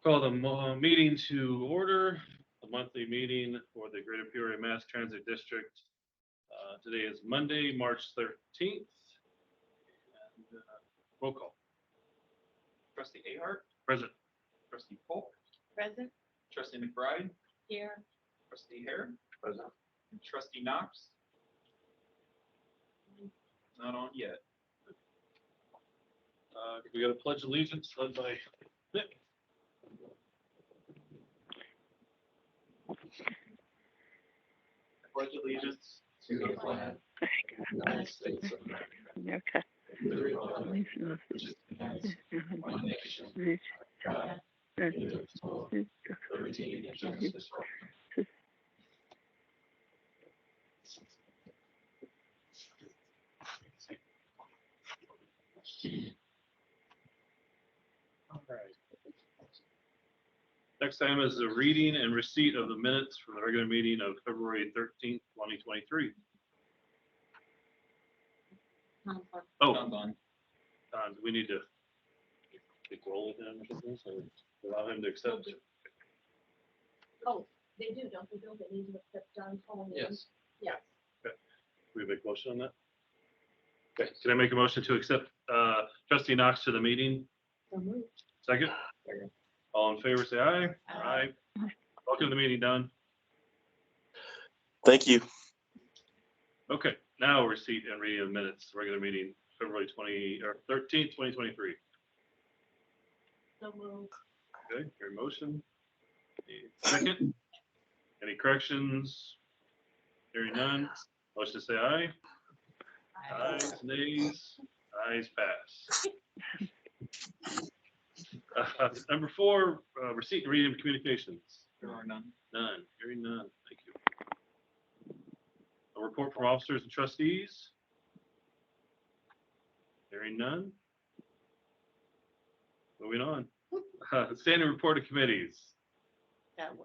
Call the meeting to order, the monthly meeting for the Greater Peoria Mass Transit District. Today is Monday, March 13th. And, roll call. Trustee Ahart, Present. Trustee Polk, Present. Trustee McBride, Here. Trustee Hare, Present. and Trustee Knox. Not on yet. We got a pledge of allegiance led by Nick. I pledge allegiance to the flag of the United States of America. Okay. And to the republic which is united, one nation, God, indivisible, liberty and justice for all. All right. Next item is the reading and receipt of the minutes from the regular meeting of February 13th, 2023. Oh, Done. do we need to take roll with him or something, so allow him to accept? Oh, they do, don't they? Don't they need to accept John's whole name? Yes. Yes. We make a motion on that? Okay, can I make a motion to accept Trustee Knox to the meeting? So moved. Second? Second. All in favor, say aye. Aye. Welcome to the meeting, Don. Thank you. Okay, now receipt and reading of minutes, regular meeting, February 13th, 2023. So moved. Okay, your motion. Second? Any corrections? Hearing none. Motion to say aye. Ayes, nays, ayes pass. Number 4, receipt and reading of communications. There are none. None, hearing none, thank you. A report from officers and trustees. Hearing none. Moving on. Standing report of committees.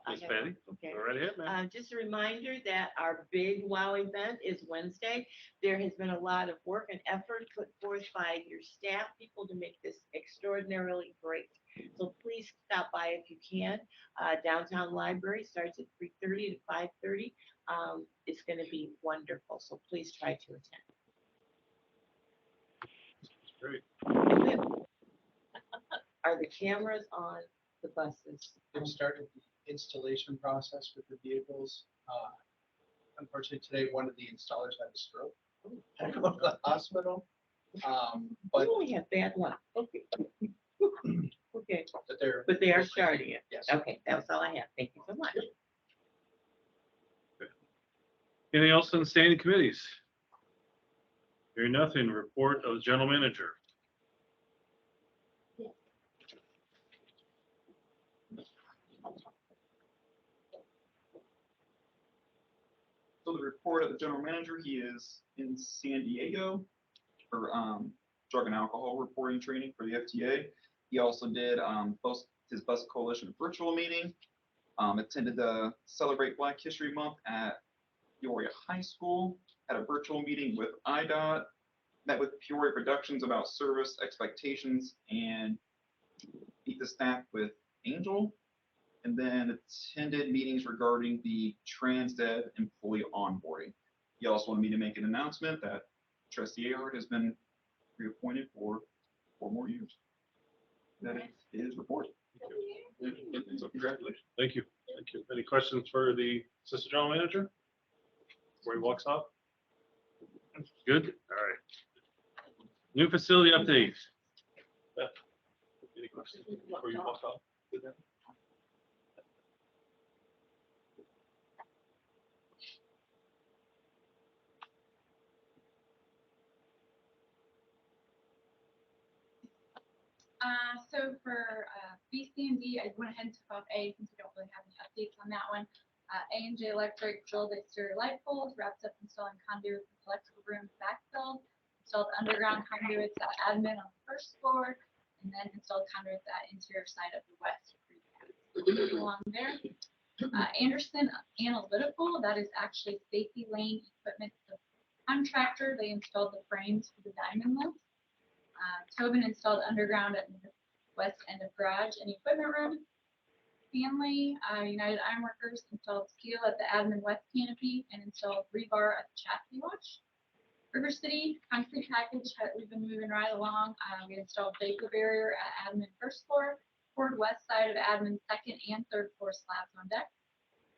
Ms. Patty, Okay. go right ahead, ma'am. Just a reminder that our big WOW event is Wednesday. There has been a lot of work and effort put forth by your staff people to make this extraordinarily great. So please stop by if you can. Downtown Library starts at 3:30 to 5:30. It's going to be wonderful. So please try to attend. Great. Are the cameras on the buses? They've started the installation process with the vehicles. Unfortunately, today, one of the installers had a stroke. Had to go to the hospital. We But only have bad luck. Okay. Okay. but They are starting it. Yes. Okay, that's all I have. Thank you so much. Anything else on the standing committees? Hearing nothing, report of the general manager. So the report of the general manager, he is in San Diego for drug and alcohol reporting training for the FTA. He also did his Bus Coalition virtual meeting, attended the Celebrate Black History Month at Peoria High School, had a virtual meeting with IDOT, met with Peoria Productions about service expectations, and meet the staff with Angel, and then attended meetings regarding the TransDev employee onboarding. He also wanted me to make an announcement that Trustee Ahart has been reappointed for 4 more years. That is his report. So congratulations. Thank you. Thank you. Any questions for the assistant general manager before he walks off? Good. All right. New facility updates. Beth, any questions before you walk off? Good then? So for BC&D, I went ahead and took off A since we don't really have any updates on that one. A&J Electric drilled exterior light poles, wrapped up installing conduits in the electrical room backfilled, installed underground conduits at admin on the 1st floor, and then installed conduits at interior side of the west. Along there. Anderson Analytical, that is actually Safety Lane Equipment contractor. They installed the frames for the diamond lift. Tobin installed underground at the west end of garage and equipment room. Stanley, United Ironworkers installed steel at the admin west canopy and installed rebar at the chassis wash. River City concrete package, we've been moving right along. We installed vapor barrier at admin first floor, poured west side of admin second and third floor slabs on deck.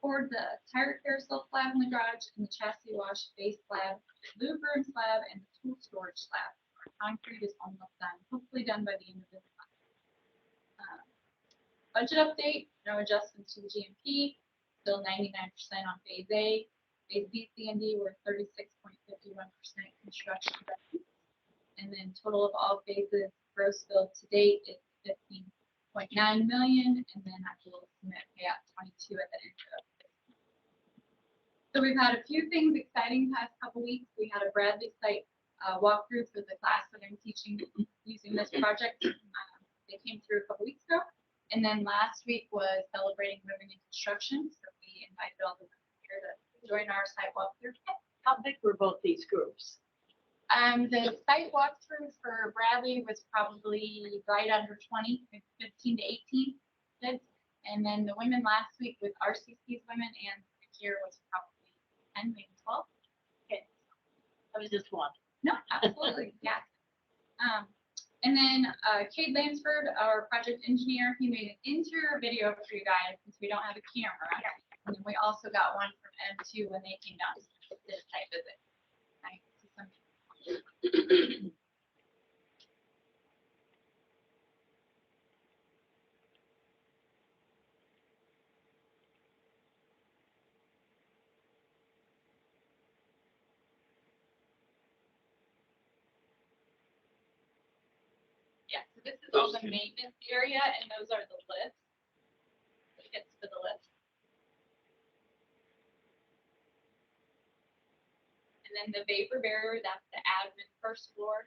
Poured the tire carousel slab in the garage and the chassis wash base slab, lube room slab, and the tool storage slab. Our concrete is almost done, hopefully done by the end of this month. Budget update, no adjustments to the GMP, still 99% on phase A. Phase B, C, and D were 36.51% construction. And then total of all phases, gross bill to date is 15.9 million, and then I will submit payout 22 at the end of this. So we've had a few things exciting past couple weeks. We had a Bradley site walkthrough for the class that I'm teaching using this project. They came through a couple weeks ago. And then last week was celebrating moving in construction. So we invited all the women here to join our site walkthrough. How big were both these groups? The site walkthrough for Bradley was probably right under 20, 15 to 18 kids. And then the women last week with RCC's women and here was probably 10, maybe 12 kids. That was just one. No, absolutely, yeah. And then Cade Lansford, our project engineer, he made an interior video for you guys since we don't have a camera. And then we also got one from M2 when they came down to did a site visit. I see some people. Yeah, so this is all the maintenance area, and those are the lifts. It gets to the lift. And then the vapor barrier, that's the admin first floor.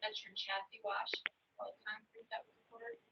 That's your chassis wash, all the concrete that was poured.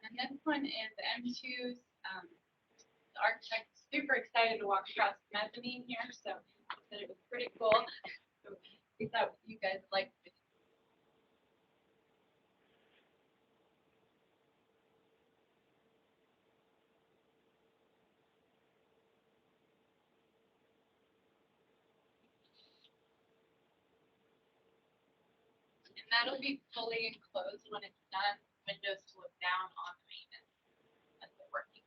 And this one is the M2's, the architect is super excited to walk across the mezzanine here, so he said it was pretty cool. So we thought you guys liked it. And that'll be fully enclosed when it's done, windows to look down on the maintenance as they're working.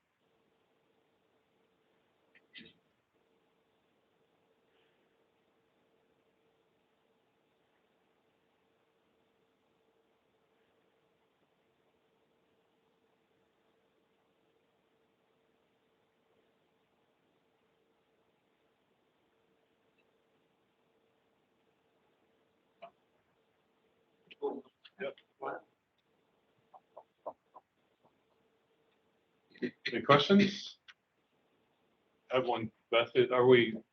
Yep. Any questions? I have one. Beth,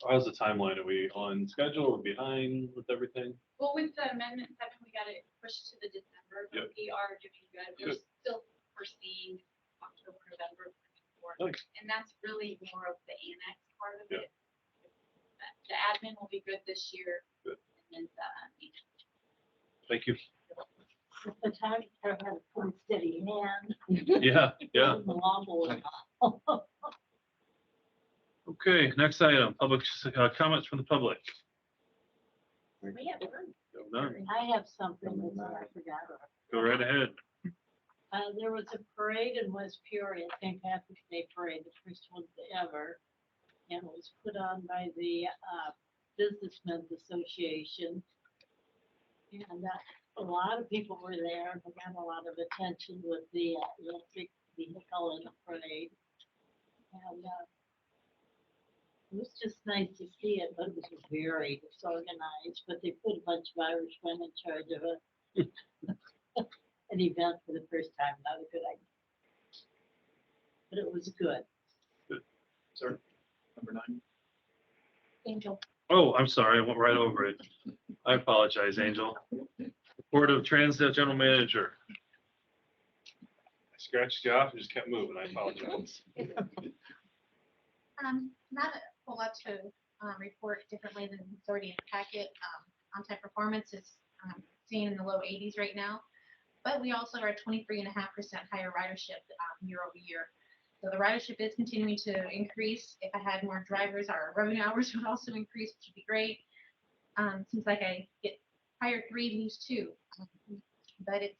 how's the timeline? Are we on schedule or behind with everything? Well, with the amendment 7, we got it pushed to the December, but Yep. we are doing good. We're Good. still foreseeing October, November. Nice. And that's really more of the annex part of Yeah. it. The admin will be good this year. Good. And then Thank you. The time to have a pretty steady hand. Yeah, yeah. Wobble. Okay, next item, public comments from the public. We have one. No, none. I have something that I forgot. Go right ahead. There was a parade in West Peoria, St. Patrick's Day Parade, the first one ever. And it was put on by the Businessmen's Association. And a lot of people were there. We got a lot of attention with the electric vehicle in the parade. And it was just nice to see it, but it was very disorganized. But they put a bunch of Irishmen in charge of an event for the first time. Not a good idea. But it was good. Sir, number 9. Angel. Oh, I'm sorry, I went right over it. I apologize, Angel. Report of Transit General Manager. I scratched you off and just kept moving. I apologize. Not a whole lot to report differently than it's already in the packet. On-time performance is seen in the low 80s right now, but we also are 23.5% higher ridership year over year. So the ridership is continuing to increase. If I had more drivers, our revenue hours would also increase, which would be great. Seems like I get hired 3, lose 2, but it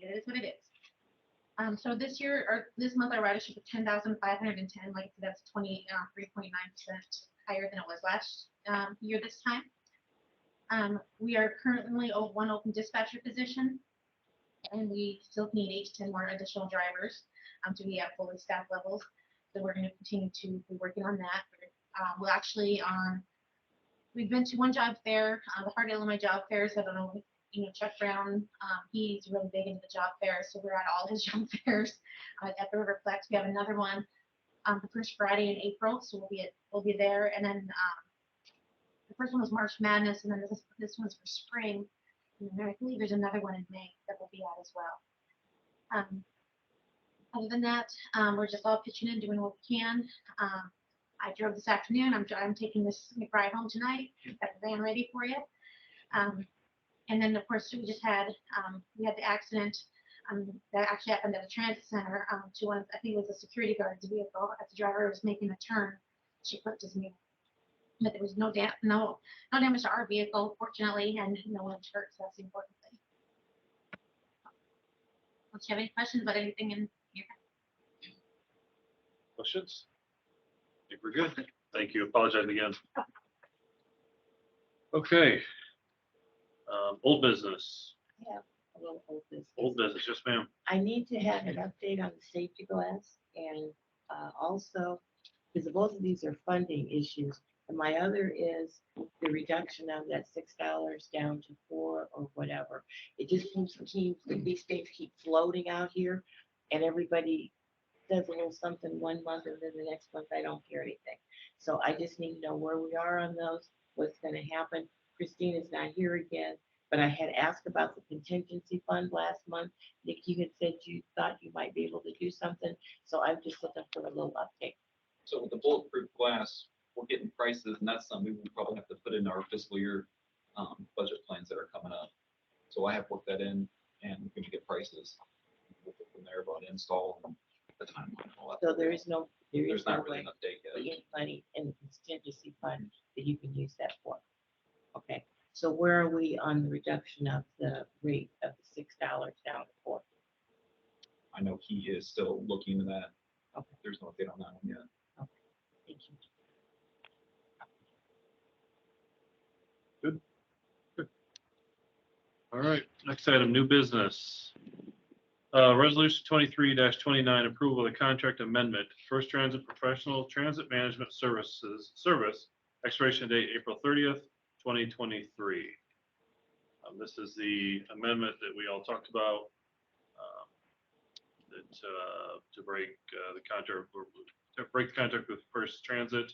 is what it is. So this year or this month, our ridership is 10,510. Like I said, that's 23.9% higher than it was last year this time. We are currently one open dispatcher position, and we still need 8 to 10 more additional drivers to be at fully staffed levels. So we're going to continue to be working on that. We'll actually we've been to one job fair, the Heart Illinois job fairs. I don't know, Chuck Brown, he's really big into the job fairs, so we're at all his job fairs at the Riverplex. We have another one the first Friday in April, so we'll be there. And then the first one was March Madness, and then this one's for spring. And then I believe there's another one in May that we'll be at as well. Other than that, we're just all pitching in, doing what we can. I drove this afternoon. I'm taking this McBride home tonight. Got the van ready for you. And then of course we just had we had the accident that actually happened at a transit center to one, I think it was a security guard's vehicle. As the driver was making a turn, she flipped his mirror. But there was no damage to our vehicle, fortunately, and no one's hurt. So that's the important thing. Do you have any questions about anything in here? Questions? I think we're good. Thank you. Apologize again. Okay. Old business. Yeah, a little old business. Old business. Yes, ma'am. I need to have an update on the safety glass and also, because both of these are funding issues. And my other is the reduction of that $6 down to 4 or whatever. It just seems these things keep floating out here and everybody does a little something one month and then the next month I don't hear anything. So I just need to know where we are on those, what's going to happen. Christina's not here again, but I had asked about the contingency fund last month. Nick, you had said you thought you might be able to do something. So I'm just looking for a little update. So with the bulletproof glass, we're getting prices, and that's something we probably have to put in our fiscal year budget plans that are coming up. So I have worked that in, and we're going to get prices. We'll go from there about install and the timeline. and all that. So there's no There's not really way an update to yet. get money in the contingency fund that you can use that for. Okay, so where are we on the reduction of the rate of the $6 down to 4? I know he is still looking into that. Okay. There's no update on that one yet. Thank you. All right. Next item, new business. Resolution 23-29, approval of the contract amendment, First Transit Professional Transit Management Service, expiration date April 30th, 2023. This is the amendment that we all talked about to break the contract with First Transit.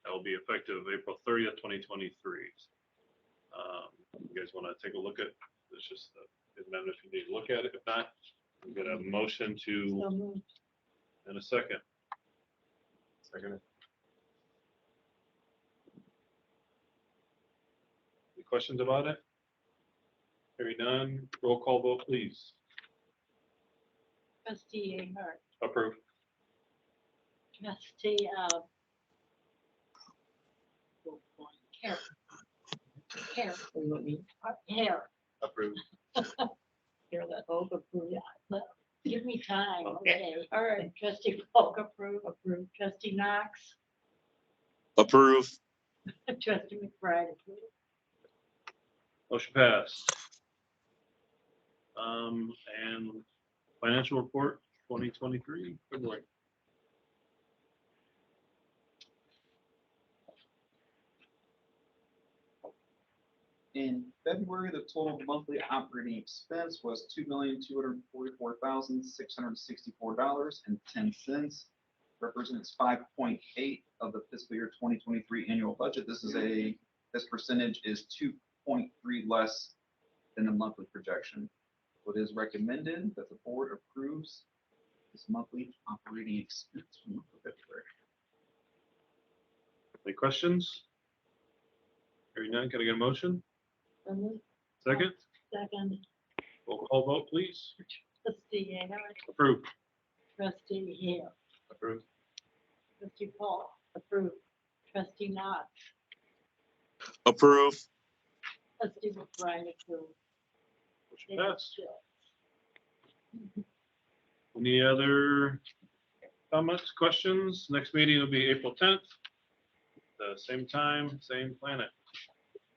That will be effective April 30th, 2023. You guys want to take a look at, it's just the amendment if you need to look at it. If not, We got a motion to, So moved. and a second. Second. Any questions about it? Hearing none, roll call vote, please. Trustee Ahern, Approved. trustee, Hair. Hair. Hair. Approved. Here, let Volk approve. Yeah, give me time, Okay. okay. All right, trustee Volk approve. Trustee Knox, Approve. trustee McBride approve. Motion passed. And financial report 2023, February. In February, the total monthly operating expense was $2,244,664.10. Represents 5.8 of the fiscal year 2023 annual budget. This percentage is 2.3 less than the monthly projection. What is recommended that the board approves this monthly operating expense for the month of February. Any questions? Hearing none, can I get a motion? So moved. Second, Second, roll call vote, please. trustee Ahern, Approved. trustee Hale, Approved. trustee Paul approve. Trustee Knox, Approve. trustee McBride approve. Motion passed. Any other comments, questions? Next meeting will be April 10th. The same time, same planet.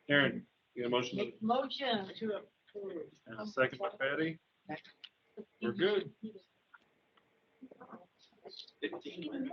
Karen, you got a motion Make motion to approve. and a second by Patty? We're good. 15 minutes.